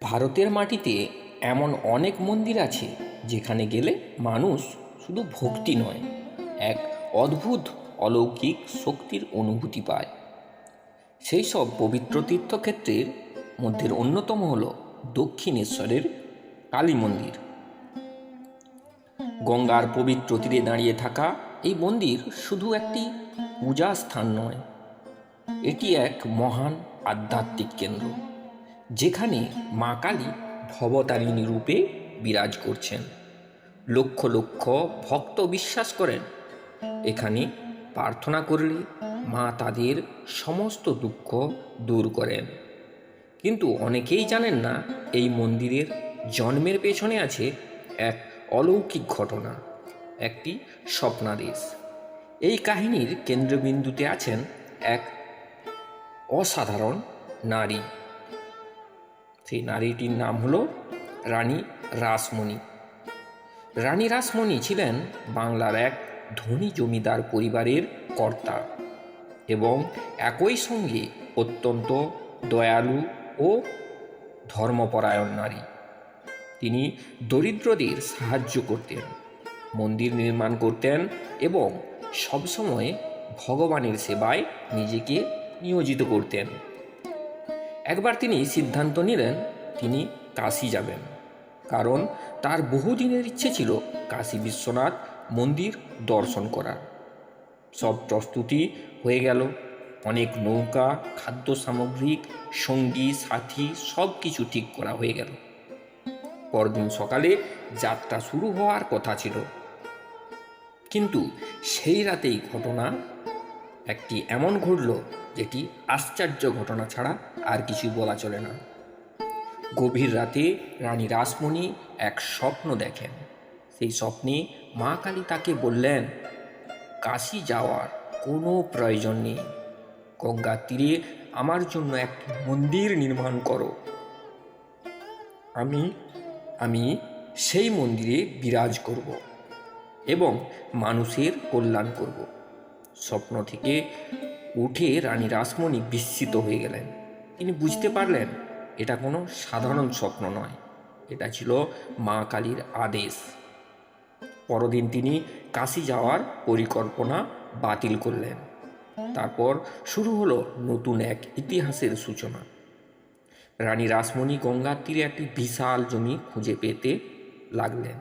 ভারতের মাটিতে এমন অনেক মন্দির আছে যেখানে গেলে মানুষ শুধু ভক্তি নয়, এক অদ্ভুত অলৌকিক শক্তির অনুভূতি পায়। সেই সব পবিত্র তীর্থক্ষেত্রের মধ্যে অন্যতম হল দক্ষিণেশ্বরের কালী মন্দির। গঙ্গার পবিত্র তীরে দাঁড়িয়ে থাকা এই মন্দির শুধু একটি পূজা স্থান নয়, এটি এক মহান আধ্যাত্মিক কেন্দ্র, যেখানে মা কালী ভবতারিণী রূপে বিরাজ করছেন। লক্ষ লক্ষ ভক্ত বিশ্বাস করেন এখানে প্রার্থনা করলে মা তাদের সমস্ত দুঃখ দূর করেন। কিন্তু অনেকেই জানেন না এই মন্দিরের জন্মের পেছনে আছে এক অলৌকিক ঘটনা, একটি স্বপ্নাদেশ। এই কাহিনীর কেন্দ্রবিন্দুতে আছেন এক অসাধারণ নারী। সেই নারীটির নাম হলো রানী রাসমণি। রানী রাসমণি ছিলেন বাংলার এক ধনী জমিদার পরিবারের কর্তা এবং একই সঙ্গে অত্যন্ত দয়ালু ও ধর্মপরায়ণ নারী। তিনি দরিদ্রদের সাহায্য করতেন, মন্দির নির্মাণ করতেন এবং সবসময় ভগবানের সেবায় নিজেকে নিয়োজিত করতেন। একবার তিনি সিদ্ধান্ত নিলেন তিনি কাশী যাবেন, কারণ তার বহুদিনের ইচ্ছে ছিল কাশী বিশ্বনাথ মন্দির দর্শন করার। সব প্রস্তুতি হয়ে গেল, অনেক নৌকা, খাদ্য সামগ্রী, সঙ্গী সাথী সব কিছু ঠিক করা হয়ে গেল। পরদিন সকালে যাত্রা শুরু হওয়ার কথা ছিল, কিন্তু সেই রাতেই ঘটনা একটি এমন ঘটল যেটি আশ্চর্য ঘটনা ছাড়া আর কিছুই বলা চলে না। গভীর রাতে রানী রাসমণি এক স্বপ্ন দেখেন। সেই স্বপ্নে মা কালী তাকে বললেন, কাশী যাওয়ার কোনো প্রয়োজন নেই, গঙ্গার তীরে আমার জন্য একটি মন্দির নির্মাণ করো। আমি সেই মন্দিরে বিরাজ করব এবং মানুষের কল্যাণ করব। স্বপ্ন থেকে উঠে রানী রাসমণি বিস্মিত হয়ে গেলেন। তিনি বুঝতে পারলেন এটা কোনো সাধারণ স্বপ্ন নয়, এটা ছিল মা কালীর আদেশ। পরদিন তিনি কাশী যাওয়ার পরিকল্পনা বাতিল করলেন। তারপর শুরু হলো নতুন এক ইতিহাসের সূচনা। রানী রাসমণি গঙ্গার তীরে একটি বিশাল জমি খুঁজে পেতে লাগলেন,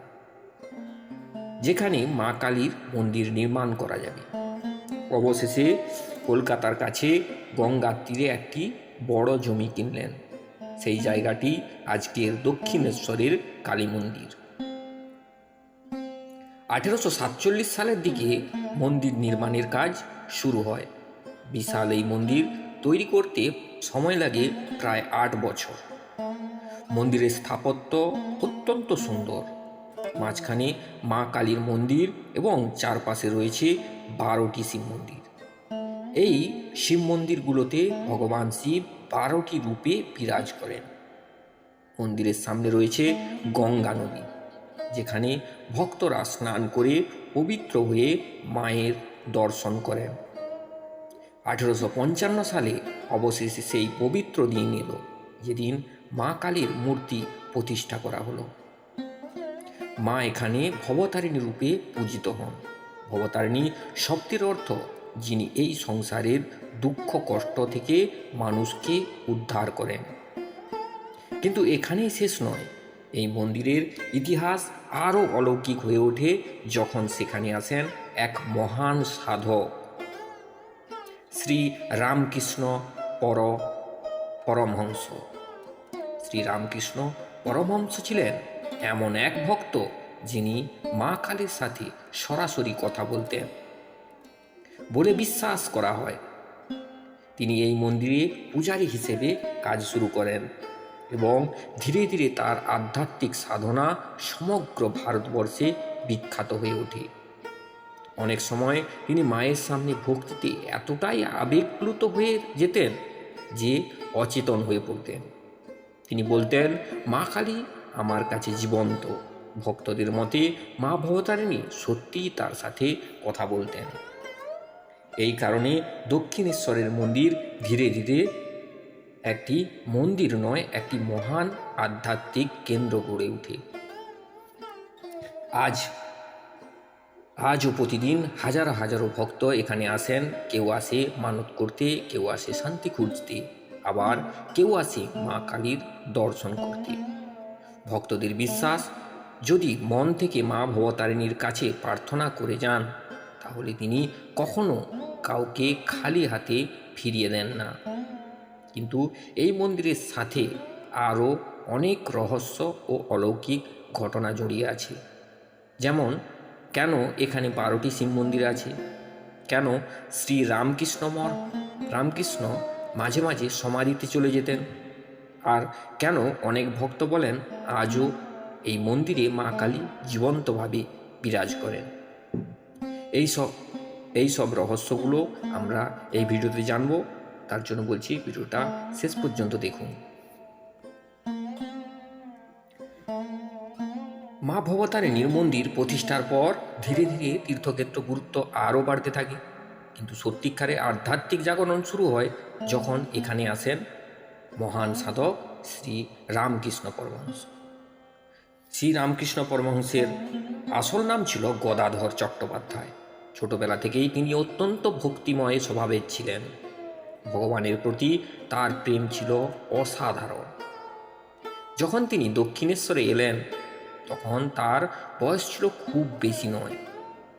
যেখানে মা কালীর মন্দির নির্মাণ করা যাবে। অবশেষে কলকাতার কাছে গঙ্গার তীরে একটি বড় জমি কিনলেন। সেই জায়গাটি আজকের দক্ষিণেশ্বরের কালী মন্দির। 1847 সালের দিকে মন্দির নির্মাণের কাজ শুরু হয়। বিশাল এই মন্দির তৈরি করতে সময় লাগে প্রায় 8 বছর। মন্দিরের স্থাপত্য অত্যন্ত সুন্দর। মাঝখানে মা কালীর মন্দির এবং চারপাশে রয়েছে 12টি শিব মন্দির। এই শিব মন্দিরগুলোতে ভগবান শিব 12টি রূপে বিরাজ করেন। মন্দিরের সামনে রয়েছে গঙ্গা নদী, যেখানে ভক্তরা স্নান করে পবিত্র হয়ে মায়ের দর্শন করেন। 1855 সালে অবশেষে সেই পবিত্র দিন এলো, যেদিন মা কালীর মূর্তি প্রতিষ্ঠা করা হলো। মা এখানে ভবতারিণী রূপে পূজিত হন। ভবতারিণী শব্দের অর্থ যিনি এই সংসারের দুঃখ কষ্ট থেকে মানুষকে উদ্ধার করেন। কিন্তু এখানেই শেষ নয়, এই মন্দিরের ইতিহাস আরও অলৌকিক হয়ে ওঠে যখন সেখানে আসেন এক মহান সাধক, শ্রী রামকৃষ্ণ পরমহংস। শ্রী রামকৃষ্ণ পরমহংস ছিলেন এমন এক ভক্ত যিনি মা কালীর সাথে সরাসরি কথা বলতেন বলে বিশ্বাস করা হয়। তিনি এই মন্দিরে পূজারী হিসেবে কাজ শুরু করেন এবং ধীরে ধীরে তার আধ্যাত্মিক সাধনা সমগ্র ভারতবর্ষে বিখ্যাত হয়ে ওঠে। অনেক সময় তিনি মায়ের সামনে ভক্তিতে এতটাই আবেগপ্লুত হয়ে যেতেন যে অচেতন হয়ে পড়তেন। তিনি বলতেন, মা কালী আমার কাছে জীবন্ত। ভক্তদের মতে মা ভবতারিণী সত্যিই তার সাথে কথা বলতেন। এই কারণে দক্ষিণেশ্বরের মন্দির ধীরে ধীরে একটি মন্দির নয়, একটি মহান আধ্যাত্মিক কেন্দ্র গড়ে ওঠে। আজও প্রতিদিন হাজার হাজারো ভক্ত এখানে আসেন। কেউ আসে মানত করতে, কেউ আসে শান্তি খুঁজতে, আবার কেউ আসে মা কালীর দর্শন করতে। ভক্তদের বিশ্বাস, যদি মন থেকে মা ভবতারিণীর কাছে প্রার্থনা করে যান, তাহলে তিনি কখনো কাউকে খালি হাতে ফিরিয়ে দেন না। কিন্তু এই মন্দিরের সাথে আরও অনেক রহস্য ও অলৌকিক ঘটনা জড়িয়ে আছে। যেমন, কেন এখানে 12টি শিব মন্দির আছে, কেন শ্রী রামকৃষ্ণ মাঝে মাঝে সমাধিতে চলে যেতেন, আর কেন অনেক ভক্ত বলেন আজও এই মন্দিরে মা কালী জীবন্তভাবে বিরাজ করেন। এই সব রহস্যগুলো আমরা এই ভিডিওতে জানব। তার জন্য বলছি ভিডিওটা শেষ পর্যন্ত দেখুন। মা ভবতারিণীর মন্দির প্রতিষ্ঠার পর ধীরে ধীরে তীর্থক্ষেত্র গুরুত্ব আরও বাড়তে থাকে। কিন্তু সত্যিকারে আধ্যাত্মিক জাগরণ শুরু হয় যখন এখানে আসেন মহান সাধক শ্রী রামকৃষ্ণ পরমহংস। শ্রী রামকৃষ্ণ পরমহংসের আসল নাম ছিল গদাধর চট্টোপাধ্যায়। ছোটবেলা থেকেই তিনি অত্যন্ত ভক্তিময় স্বভাবের ছিলেন। ভগবানের প্রতি তার প্রেম ছিল অসাধারণ। যখন তিনি দক্ষিণেশ্বরে এলেন, তখন তার বয়স ছিল খুব বেশি নয়।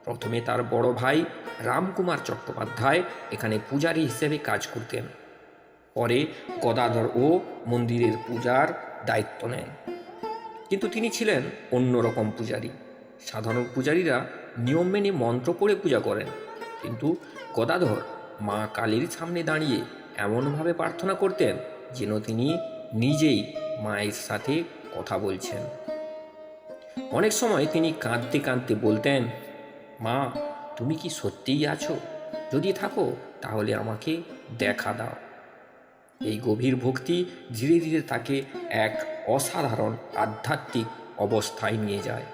প্রথমে তার বড় ভাই রামকুমার চট্টোপাধ্যায় এখানে পূজারী হিসেবে কাজ করতেন। পরে গদাধর ও মন্দিরের পূজার দায়িত্ব নেন। কিন্তু তিনি ছিলেন অন্যরকম পূজারী। সাধারণ পূজারীরা নিয়ম মেনে মন্ত্র পড়ে পূজা করেন, কিন্তু গদাধর মা কালীর সামনে দাঁড়িয়ে এমনভাবে প্রার্থনা করতেন যেন তিনি নিজেই মায়ের সাথে কথা বলছেন। অনেক সময় তিনি কাঁদতে কাঁদতে বলতেন, মা, তুমি কি সত্যিই আছো? যদি থাকো তাহলে আমাকে দেখা দাও। এই গভীর ভক্তি ধীরে ধীরে তাকে এক অসাধারণ আধ্যাত্মিক অবস্থায় নিয়ে যায়।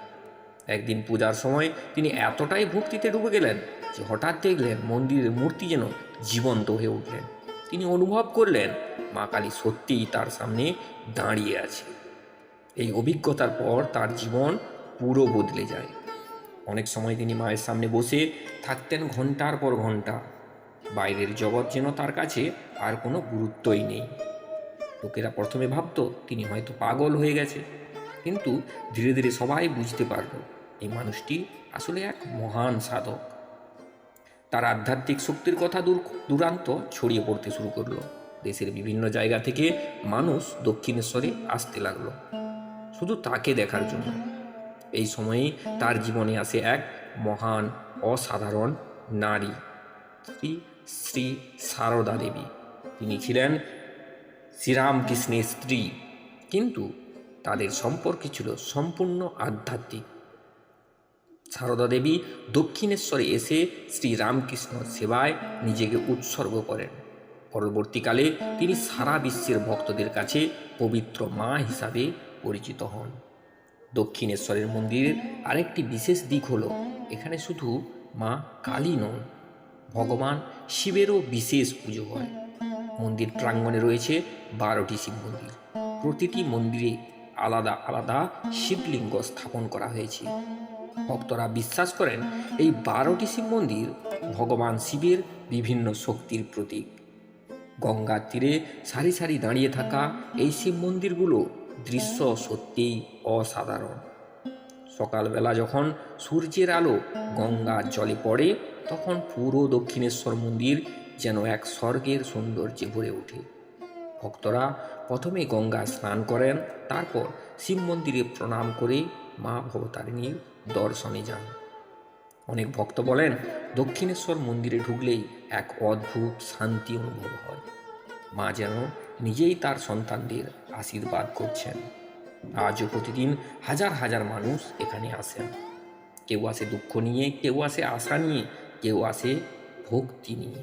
একদিন পূজার সময় তিনি এতটাই ভক্তিতে ডুবে গেলেন যে হঠাৎ দেখলেন মন্দিরের মূর্তি যেন জীবন্ত হয়ে উঠলেন। তিনি অনুভব করলেন মা কালী সত্যিই তার সামনে দাঁড়িয়ে আছে। এই অভিজ্ঞতার পর তার জীবন পুরো বদলে যায়। অনেক সময় তিনি মায়ের সামনে বসে থাকতেন ঘন্টার পর ঘন্টা। বাইরের জগৎ যেন তার কাছে আর কোনো গুরুত্বই নেই। লোকেরা প্রথমে ভাবত তিনি হয়তো পাগল হয়ে গেছে, কিন্তু ধীরে ধীরে সবাই বুঝতে পারল এই মানুষটি আসলে এক মহান সাধক। তার আধ্যাত্মিক শক্তির কথা দূরান্ত ছড়িয়ে পড়তে শুরু করলো। দেশের বিভিন্ন জায়গা থেকে মানুষ দক্ষিণেশ্বরে আসতে লাগলো শুধু তাকে দেখার জন্য। এই সময়েই তার জীবনে আসে এক মহান অসাধারণ নারী, শ্রী শ্রী সারদা দেবী। তিনি ছিলেন শ্রীরামকৃষ্ণের স্ত্রী, কিন্তু তাদের সম্পর্ক ছিল সম্পূর্ণ আধ্যাত্মিক। সারদা দেবী দক্ষিণেশ্বরে এসে শ্রীরামকৃষ্ণ সেবায় নিজেকে উৎসর্গ করেন। পরবর্তীকালে তিনি সারা বিশ্বের ভক্তদের কাছে পবিত্র মা হিসাবে পরিচিত হন। দক্ষিণেশ্বরের মন্দিরের আরেকটি বিশেষ দিক হলো এখানে শুধু মা কালী নন, ভগবান শিবেরও বিশেষ পুজো হয়। মন্দির প্রাঙ্গণে রয়েছে 12টি শিব মন্দির। প্রতিটি মন্দিরে আলাদা আলাদা শিবলিঙ্গ স্থাপন করা হয়েছে। ভক্তরা বিশ্বাস করেন এই 12টি শিব মন্দির ভগবান শিবের বিভিন্ন শক্তির প্রতীক। গঙ্গার তীরে সারি সারি দাঁড়িয়ে থাকা এই শিব মন্দিরগুলো দৃশ্য সত্যিই অসাধারণ। সকালবেলা যখন সূর্যের আলো গঙ্গার জলে পড়ে, তখন পুরো দক্ষিণেশ্বর মন্দির যেন এক স্বর্গের সৌন্দর্যে ভরে ওঠে। ভক্তরা প্রথমে গঙ্গা স্নান করেন, তারপর শিব মন্দিরে প্রণাম করে মা ভবতারিণীর দর্শনে যান। অনেক ভক্ত বলেন দক্ষিণেশ্বর মন্দিরে ঢুকলেই এক অদ্ভুত শান্তি অনুভব হয়। মা যেন নিজেই তার সন্তানদের আশীর্বাদ করছেন। আজও প্রতিদিন হাজার হাজার মানুষ এখানে আসেন। কেউ আসে দুঃখ নিয়ে, কেউ আসে আশা নিয়ে, কেউ আসে ভক্তি নিয়ে।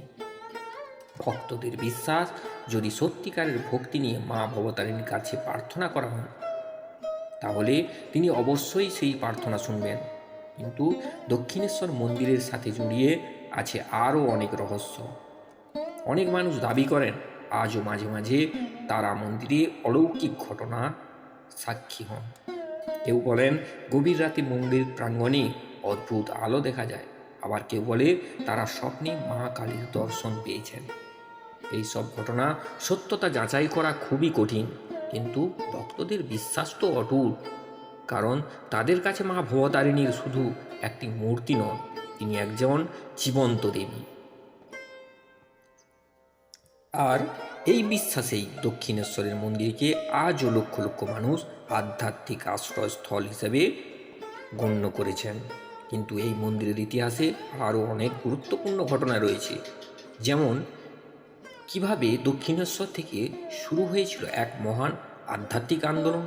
ভক্তদের বিশ্বাস, যদি সত্যিকারের ভক্তি নিয়ে মা ভবতারিণীর কাছে প্রার্থনা করা হয়, তাহলে তিনি অবশ্যই সেই প্রার্থনা শুনবেন। কিন্তু দক্ষিণেশ্বর মন্দিরের সাথে জড়িয়ে আছে আরও অনেক রহস্য। অনেক মানুষ দাবি করেন আজও মাঝে মাঝে তারা মন্দিরে অলৌকিক ঘটনার সাক্ষী হন। কেউ বলেন গভীর রাতে মন্দির প্রাঙ্গণে অদ্ভুত আলো দেখা যায়, আবার কেউ বলে তারা স্বপ্নে মা কালীর দর্শন পেয়েছেন। এই সব ঘটনা সত্যতা যাচাই করা খুবই কঠিন, কিন্তু ভক্তদের বিশ্বাস তো অটুট, কারণ তাদের কাছে মা ভবতারিণীর শুধু একটি মূর্তি নন, তিনি একজন জীবন্ত দেবী। আর এই বিশ্বাসেই দক্ষিণেশ্বরের মন্দিরকে আজও লক্ষ লক্ষ মানুষ আধ্যাত্মিক আশ্রয়স্থল হিসেবে গণ্য করেছেন। কিন্তু এই মন্দিরের ইতিহাসে আরও অনেক গুরুত্বপূর্ণ ঘটনা রয়েছে, যেমন কিভাবে দক্ষিণেশ্বর থেকে শুরু হয়েছিল এক মহান আধ্যাত্মিক আন্দোলন,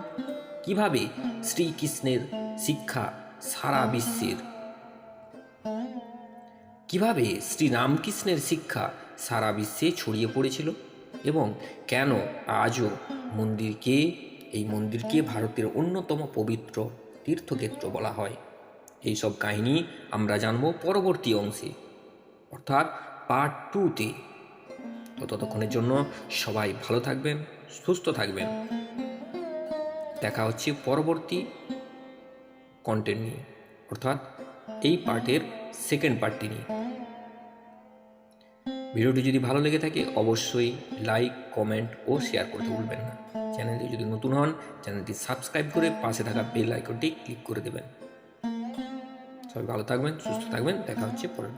কিভাবে শ্রীকৃষ্ণের শিক্ষা সারা বিশ্বের কিভাবে শ্রীরামকৃষ্ণের শিক্ষা সারা বিশ্বে ছড়িয়ে পড়েছিল, এবং কেন আজও এই মন্দিরকে ভারতের অন্যতম পবিত্র তীর্থক্ষেত্র বলা হয়। এই সব কাহিনী আমরা জানব পরবর্তী অংশে, অর্থাৎ পার্ট 2-তে। তো ততক্ষণের জন্য সবাই ভালো থাকবেন, সুস্থ থাকবেন। দেখা হচ্ছে পরবর্তী কন্টেন্ট নিয়ে, অর্থাৎ এই পার্টের সেকেন্ড পার্টটি নিয়ে। ভিডিওটি যদি ভালো লেগে থাকে অবশ্যই লাইক, কমেন্ট ও শেয়ার করতে ভুলবেন না। চ্যানেলটি যদি নতুন হন চ্যানেলটি সাবস্ক্রাইব করে পাশে থাকা বেল আইকনটি ক্লিক করে দেবেন। সবাই ভালো থাকবেন, সুস্থ থাকবেন। দেখা হচ্ছে পরের